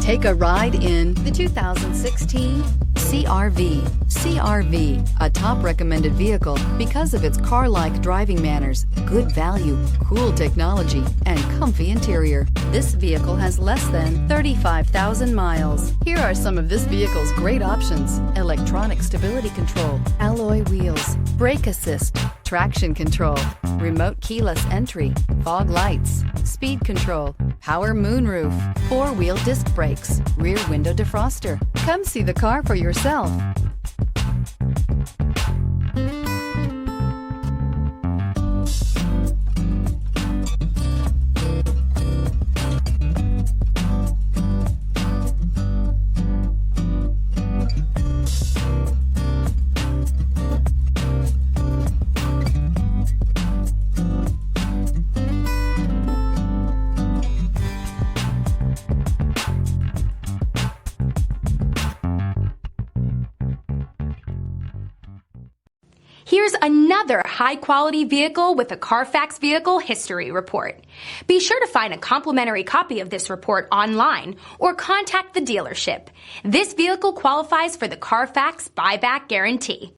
Take a ride in the 2016 CR-V. CR-V, a top recommended vehicle because of its car-like driving manners, good value, cool technology, and comfy interior. This vehicle has less than 35,000 miles. Here are some of this vehicle's great options: electronic stability control, alloy wheels, brake assist, traction control, remote keyless entry, fog lights, speed control, power moonroof, four-wheel disc brakes, rear window defroster. Come see the car for yourself. Here's another high-quality vehicle with a Carfax Vehicle History Report. Be sure to find a complimentary copy of this report online or contact the dealership. This vehicle qualifies for the Carfax Buyback Guarantee.